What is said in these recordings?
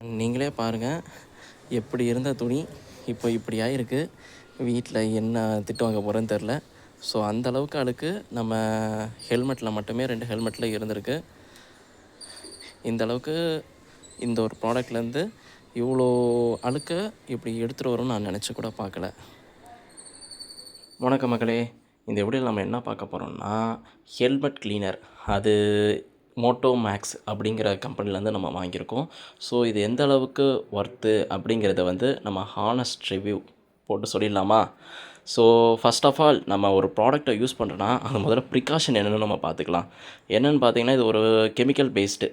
நீங்களே பாருங்கள், எப்படி இருந்த துணி இப்போ இப்படி ஆயிருக்கு. வீட்டில் என்ன திட்டு வாங்க போகிறேன்னு தெரில. ஸோ அந்தளவுக்கு அழுக்கு நம்ம ஹெல்மெட்டில் மட்டுமே 2 ஹெல்மெட்டில் இருந்திருக்கு. இந்த அளவுக்கு இந்த ஒரு ப்ராடக்ட்லேருந்து இவ்வளோ அழுக்க இப்படி எடுத்துகிட்டு வரும்னு நான் நினச்சி கூட பார்க்கல. வணக்கம் மக்களே, இந்த வீடியோவில் நம்ம என்ன பார்க்க போகிறோம்னா ஹெல்மெட் கிளீனர். அது மோட்டோ மேக்ஸ் அப்படிங்கிற கம்பெனிலேருந்து நம்ம வாங்கியிருக்கோம். ஸோ இது எந்த அளவுக்கு ஒர்த்து அப்படிங்கிறத நம்ம ஹானஸ்ட் ரிவ்யூ போட்டு சொல்லிடலாமா? ஸோ ஃபஸ்ட் ஆஃப் ஆல் நம்ம ஒரு ப்ராடக்ட்டை யூஸ் பண்ணுறோன்னா அது முதல்ல ப்ரிகாஷன் என்னென்னு நம்ம பார்த்துக்கலாம். என்னென்னு பார்த்தீங்கன்னா, இது ஒரு கெமிக்கல் பேஸ்டு.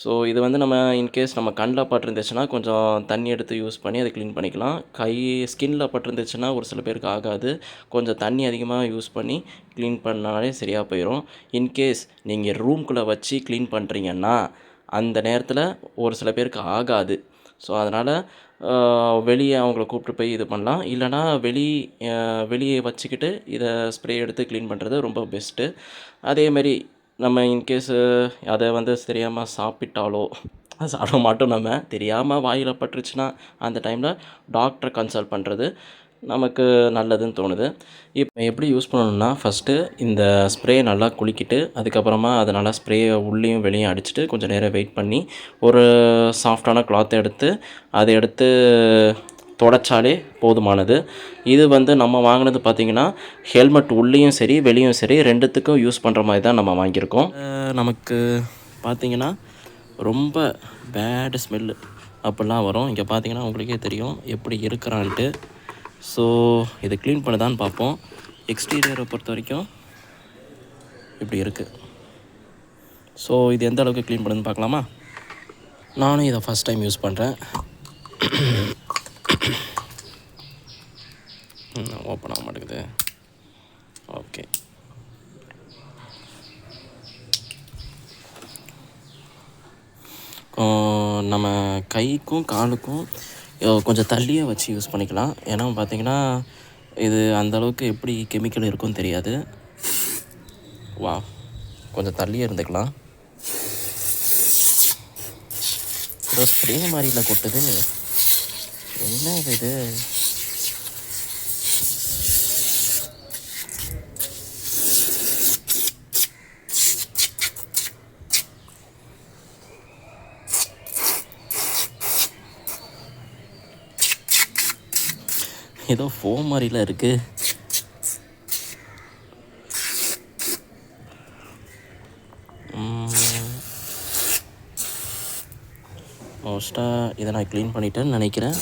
ஸோ இது நம்ம இன்கேஸ் நம்ம கண்ணில் பட்டிருந்துச்சுன்னா கொஞ்சம் தண்ணி எடுத்து யூஸ் பண்ணி அதை க்ளீன் பண்ணிக்கலாம். ஸ்கின்னில் பட்டிருந்துச்சுன்னா ஒரு சில பேருக்கு ஆகாது. கொஞ்சம் தண்ணி அதிகமாக யூஸ் பண்ணி க்ளீன் பண்ணாலே சரியாக போயிடும். இன்கேஸ் நீங்கள் ரூம்குள்ளே வச்சு க்ளீன் பண்ணுறீங்கன்னா அந்த நேரத்தில் ஒரு சில பேருக்கு ஆகாது. ஸோ அதனால் வெளியே அவங்கள கூப்பிட்டு போய் இது பண்ணலாம். இல்லைனா வெளியே வச்சுக்கிட்டு இதை ஸ்ப்ரே எடுத்து க்ளீன் பண்ணுறது ரொம்ப பெஸ்ட்டு. அதேமாரி நம்ம இன்கேஸு அதை தெரியாமல் சாப்பிட்டாலோ, சாப்பிட மாட்டோம், நம்ம தெரியாமல் வாயில் பட்டுருச்சுன்னா அந்த டைமில் டாக்டரை கன்சல்ட் பண்ணுறது நமக்கு நல்லதுன்னு தோணுது. இப்போ எப்படி யூஸ் பண்ணணுன்னா, ஃபஸ்ட்டு இந்த ஸ்ப்ரே நல்லா குலுக்கிட்டு அதுக்கப்புறமா அதை நல்லா ஸ்ப்ரேயை உள்ளேயும் வெளியும் அடிச்சுட்டு கொஞ்சம் நேரம் வெயிட் பண்ணி ஒரு சாஃப்டான கிளாத்தை எடுத்து அதை எடுத்து தொடச்சாலே போதுமானது. இது நம்ம வாங்கினது பார்த்திங்கன்னா ஹெல்மெட் உள்ளேயும் சரி வெளியும் சரி ரெண்டுத்துக்கும் யூஸ் பண்ணுற மாதிரி தான் நம்ம வாங்கியிருக்கோம். நமக்கு பார்த்திங்கன்னா ரொம்ப பேடு ஸ்மெல்லு அப்படிலாம் வரும். இங்கே பார்த்திங்கன்னா உங்களுக்கே தெரியும் எப்படி இருக்கிறான்ட்டு. ஸோ இதை க்ளீன் பண்ணதான்னு பார்ப்போம். எக்ஸ்டீரியரை பொறுத்த வரைக்கும் இப்படி இருக்குது. ஸோ இது எந்த அளவுக்கு க்ளீன் பண்ணுதுன்னு பார்க்கலாமா? நானும் இதை ஃபஸ்ட் டைம் யூஸ் பண்ணுறேன். ஓப்பன் ஆக மாட்டேங்குது. ஓகே, நம்ம கைக்கும் காலுக்கும் கொஞ்சம் தள்ளியே வச்சு யூஸ் பண்ணிக்கலாம். ஏன்னா பார்த்திங்கன்னா இது அந்தளவுக்கு எப்படி கெமிக்கல் இருக்குன்னு தெரியாது. வா, கொஞ்சம் தள்ளியே இருந்துக்கலாம். ஏதோ ஸ்ப்ரே மாதிரியில் கொட்டுது. என்ன இது? ஏதோ ஃபோம் மாதிரிலாம் இருக்குது. மோஸ்ட்டாக இதை நான் க்ளீன் பண்ணிட்டேன்னு நினைக்கிறேன்.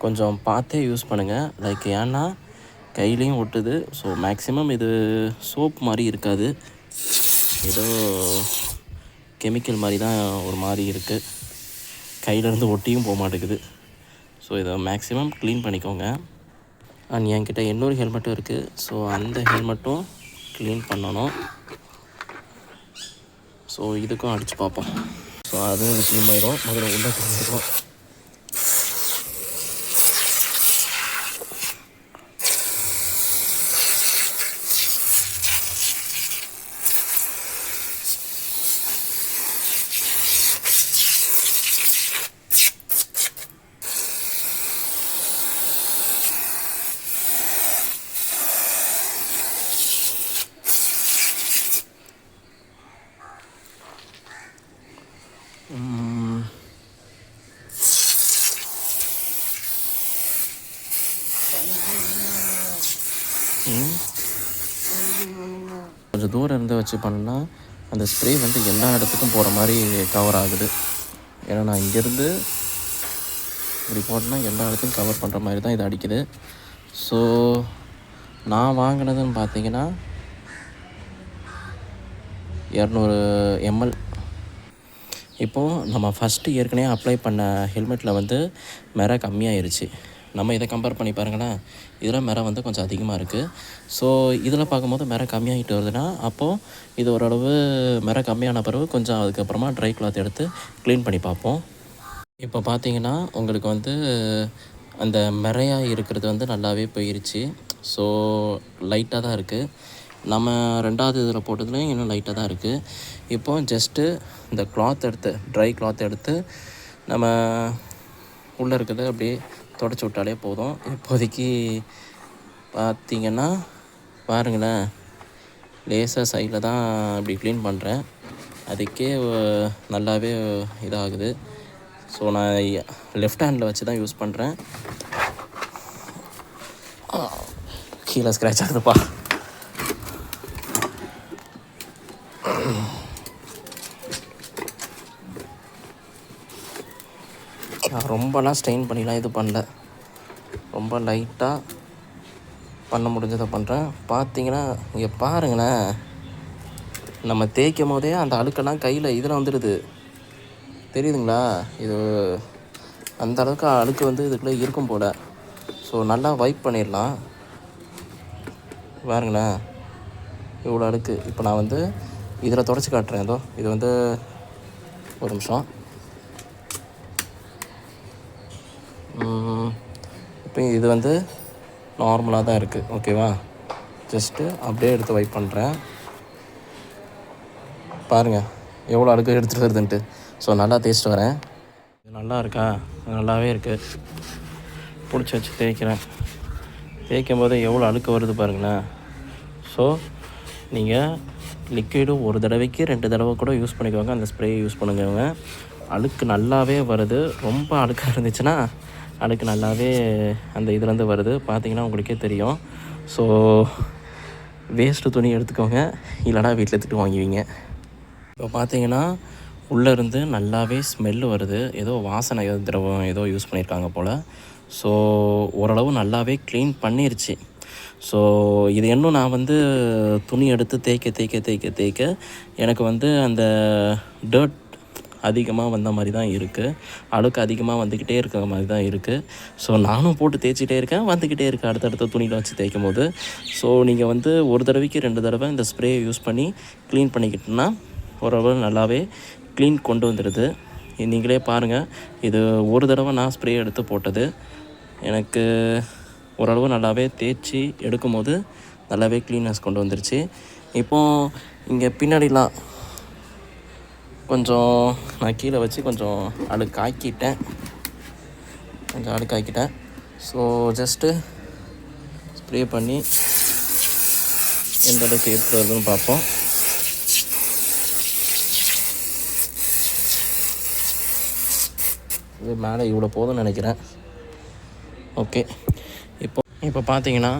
கொஞ்சம் பார்த்தே யூஸ் பண்ணுங்கள். லைக் ஏன்னா கையிலையும் ஒட்டுது. ஸோ மேக்ஸிமம் இது சோப் மாதிரி இருக்காது, ஏதோ கெமிக்கல் மாதிரி தான் ஒரு மாதிரி இருக்குது. கையிலேருந்து ஒட்டியும் போக மாட்டேங்குது. ஸோ இதை மேக்ஸிமம் க்ளீன் பண்ணிக்கோங்க. அண்ட் என்கிட்ட இன்னொரு ஹெல்மெட்டும் இருக்குது. ஸோ அந்த ஹெல்மெட்டும் க்ளீன் பண்ணணும். ஸோ இதுக்கும் அடித்து பார்ப்போம். ஸோ அதுவும் க்ளீன் பண்ணிடும். முதல்ல உள்ள க்ளீன். கொஞ்சம் தூரம் இருந்து வச்சு பண்ணால் அந்த ஸ்ப்ரே எல்லா இடத்துக்கும் போகிற மாதிரி கவர் ஆகுது. ஏன்னா நான் இங்கேருந்து இப்படி போட்டேன்னா எல்லா இடத்துக்கும் கவர் பண்ணுற மாதிரி தான் இது அடிக்குது. ஸோ நான் வாங்கினதுன்னு பார்த்தீங்கன்னா 200 ml. இப்போது நம்ம ஃபஸ்ட்டு ஏற்கனவே அப்ளை பண்ண ஹெல்மெட்டில் மெரை கம்மியாயிருச்சு. நம்ம இதை கம்பேர் பண்ணி பாருங்களேன். இதில் மெரை கொஞ்சம் அதிகமாக இருக்குது. ஸோ இதில் பார்க்கும்போது மெரை கம்மியாகிட்டு வருதுன்னா அப்போது இது ஓரளவு மெரை கம்மியான பிறகு கொஞ்சம் அதுக்கப்புறமா ட்ரை கிளாத் எடுத்து க்ளீன் பண்ணி பார்ப்போம். இப்போ பார்த்தீங்கன்னா உங்களுக்கு அந்த மெரையாக இருக்கிறது நல்லாவே போயிருச்சு. ஸோ லைட்டாக தான் இருக்குது. நம்ம 2வது இதில் போட்டதுலேயும் இன்னும் லைட்டாக தான் இருக்குது. இப்போது ஜஸ்ட்டு இந்த ட்ரை கிளாத் எடுத்து நம்ம உள்ளே இருக்கிறத அப்படியே தொடச்சி விட்டாலே போதும். இப்போதைக்கு பார்த்திங்கன்னா பாருங்களேன், லேசாக சைடில் தான் இப்படி க்ளீன் பண்ணுறேன். அதுக்கே நல்லாவே இதாகுது. ஸோ நான் லெஃப்ட் ஹேண்டில் வச்சு தான் யூஸ் பண்ணுறேன். கீழே ஸ்க்ராட்ச் ஆகுதுப்பா. நான் ரொம்பலாம் ஸ்ட்ரெயின் பண்ணிலாம் இது பண்ணல, ரொம்ப லைட்டாக பண்ண முடிஞ்சதை பண்ணுறேன். பார்த்தீங்கன்னா இங்கே பாருங்களேன், நம்ம தேய்க்கும் போதே அந்த அழுக்கெல்லாம் கையில் இதில் வந்துடுது, தெரியுதுங்களா? இது அந்த அளவுக்கு அழுக்கு வந்து இதுக்குள்ளே இருக்கும் போல். ஸோ நல்லா வைப் பண்ணிடலாம். பாருங்களேன் இவ்வளோ அழுக்கு. இப்போ நான் வந்து இதில் தொடச்சி காட்டுறேன். ஏதோ இது வந்து ஒரு நிமிஷம். இப்போ இது வந்து நார்மலாக தான் இருக்குது, ஓகேவா? ஜஸ்ட்டு அப்படியே எடுத்து வைப் பண்ணுறேன். பாருங்கள் எவ்வளோ அழுக்கு எடுத்துகிட்டு வருதுன்ட்டு. ஸோ நல்லா தேய்ச்சிட்டு வரேன். இது நல்லா இருக்கா? நல்லாவே இருக்குது. பிடிச்சி வச்சு தேய்க்கிறேன். தேய்க்கும் போது எவ்வளோ அழுக்கு வருது பாருங்களேன். ஸோ நீங்கள் லிக்விடு ஒரு தடவைக்கு 2 தடவை கூட யூஸ் பண்ணிக்கோங்க. அந்த ஸ்ப்ரேயை யூஸ் பண்ணுங்க. அழுக்கு நல்லாவே வருது. ரொம்ப அழுக்காக இருந்துச்சுன்னா அழுக்கு நல்லாவே அந்த இதுலேருந்து வருது, பார்த்தீங்கன்னா உங்களுக்கே தெரியும். ஸோ வேஸ்ட்டு துணி எடுத்துக்கோங்க, இல்லைனா வீட்டில் திட்டு வாங்குவீங்க. இப்போ பார்த்தீங்கன்னா உள்ளேருந்து நல்லாவே ஸ்மெல்லு வருது. ஏதோ வாசனை திரவம் ஏதோ யூஸ் பண்ணியிருக்காங்க போல். ஸோ ஓரளவு நல்லாவே க்ளீன் பண்ணிருச்சு. ஸோ இது இன்னும் நான் வந்து துணி எடுத்து தேய்க்க எனக்கு வந்து அந்த டர்ட் அதிகமாக வந்த மாதிரி தான் இருக்குது, அழுக்கு அதிகமாக வந்துக்கிட்டே இருக்கிற மாதிரி தான் இருக்குது. ஸோ நானும் போட்டு தேய்ச்சிட்டே இருக்கேன், வந்துக்கிட்டே இருக்கேன் அடுத்தடுத்த துணியில் வச்சு தேய்க்கும் போது. ஸோ நீங்கள் வந்து ஒரு தடவைக்கு 2 தடவை இந்த ஸ்ப்ரேயை யூஸ் பண்ணி க்ளீன் பண்ணிக்கிட்டோன்னா ஓரளவு நல்லாவே க்ளீன் கொண்டு வந்துடுது. நீங்களே பாருங்கள், இது ஒரு தடவை நான் ஸ்ப்ரே எடுத்து போட்டது. எனக்கு ஓரளவு நல்லாவே தேய்ச்சி எடுக்கும் போது நல்லாவே க்ளீனஸ் கொண்டு வந்துருச்சு. இப்போது இங்கே பின்னாடிலாம் கொஞ்சம் நான் கீழே வச்சு கொஞ்சம் அழுக்காக்கிட்டேன். ஸோ ஜஸ்ட்டு ஸ்ப்ரே பண்ணி எந்த அளவுக்கு எடுத்துகிட்டு வருதுன்னு பார்ப்போம். இது மேலே இவ்வளோ போதும்னு நினைக்கிறேன். ஓகே, இப்போ பார்த்தீங்கன்னா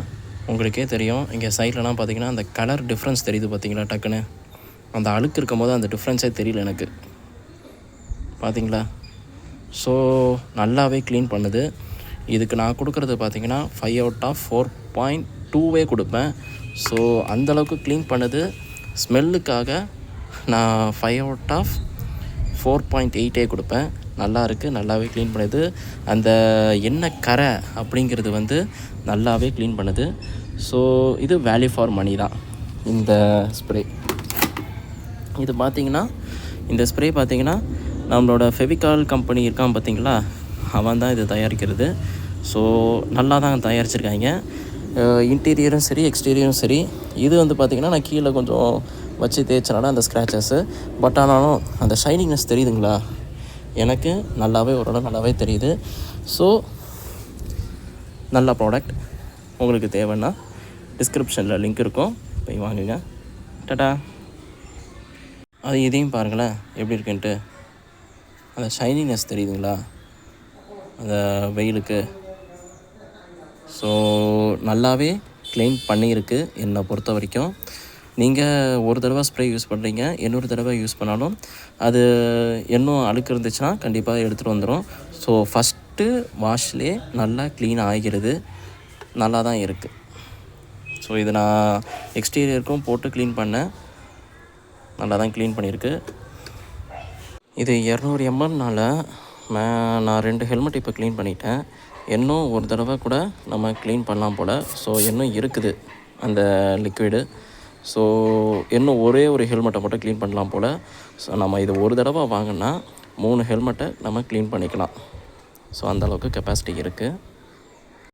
உங்களுக்கே தெரியும், இங்கே சைட்லலாம் பார்த்தீங்கன்னா அந்த கலர் டிஃப்ரென்ஸ் தெரியுது பார்த்தீங்களா? டக்குன்னு அந்த அழுக்கு இருக்கும் போது அந்த டிஃப்ரென்ஸே தெரியல எனக்கு, பார்த்தீங்களா? ஸோ நல்லாவே க்ளீன் பண்ணுது. இதுக்கு நான் கொடுக்குறது பார்த்தீங்கன்னா 5 out of 4.2 கொடுப்பேன். ஸோ அந்தளவுக்கு க்ளீன் பண்ணுது. ஸ்மெல்லுக்காக நான் 5 out of 4.8 கொடுப்பேன். நல்லா இருக்குது, நல்லாவே க்ளீன் பண்ணுது. அந்த எண்ணெய் கரை அப்படிங்கிறது வந்து நல்லாவே க்ளீன் பண்ணுது. ஸோ இது வேல்யூ ஃபார் மணி தான் இந்த ஸ்ப்ரே. இது பார்த்திங்கன்னா இந்த ஸ்ப்ரே பார்த்திங்கன்னா நம்மளோட ஃபெவிகால் கம்பெனி இருக்கான் பார்த்திங்களா, அவன் தான் இது தயாரிக்கிறது. ஸோ நல்லா தான் தயாரிச்சிருக்காங்க. இன்டீரியரும் சரி எக்ஸ்டீரியரும் சரி. இது வந்து பார்த்திங்கன்னா நான் கீழே கொஞ்சம் வச்சு தேய்ச்சனால அந்த ஸ்க்ராச்சஸ்ஸு, பட் ஆனாலும் அந்த ஷைனிங்னஸ் தெரியுதுங்களா, எனக்கு நல்லாவே ஓரளவு நல்லாவே தெரியுது. ஸோ நல்ல ப்ராடக்ட். உங்களுக்கு தேவைன்னா டிஸ்கிரிப்ஷனில் லிங்க் இருக்கும், போய் வாங்குங்க. டாடா. அது இதையும் பாருங்களேன் எப்படி இருக்குன்ட்டு. அந்த ஷைனிங்னஸ் தெரியுதுங்களா அந்த வெயிலுக்கு. ஸோ நல்லாவே க்ளீன் பண்ணியிருக்கு என்னை பொறுத்த வரைக்கும். நீங்கள் ஒரு தடவை ஸ்ப்ரே யூஸ் பண்ணுறீங்க, இன்னொரு தடவை யூஸ் பண்ணாலும் அது இன்னும் அழுக்கு இருந்துச்சுன்னா கண்டிப்பாக எடுத்துகிட்டு வந்துடும். ஸோ ஃபஸ்ட்டு வாஷ்லேயே நல்லா க்ளீன் ஆகிறது, நல்லா தான் இருக்குது. ஸோ இது நான் எக்ஸ்டீரியருக்கும் போட்டு க்ளீன் பண்ணேன், நல்லா தான் க்ளீன் பண்ணியிருக்கு. இது 200 ml நான் 2 ஹெல்மெட் இப்போ க்ளீன் பண்ணிட்டேன். இன்னும் ஒரு தடவை கூட நம்ம க்ளீன் பண்ணலாம் போல். ஸோ இன்னும் இருக்குது அந்த லிக்விடு. ஸோ இன்னும் ஒரே ஒரு ஹெல்மெட்டை மட்டும் க்ளீன் பண்ணலாம் போல். ஸோ நம்ம இது ஒரு தடவை வாங்கினா 3 ஹெல்மெட்டை நம்ம க்ளீன் பண்ணிக்கலாம். ஸோ அந்தளவுக்கு கெப்பாசிட்டி இருக்குது.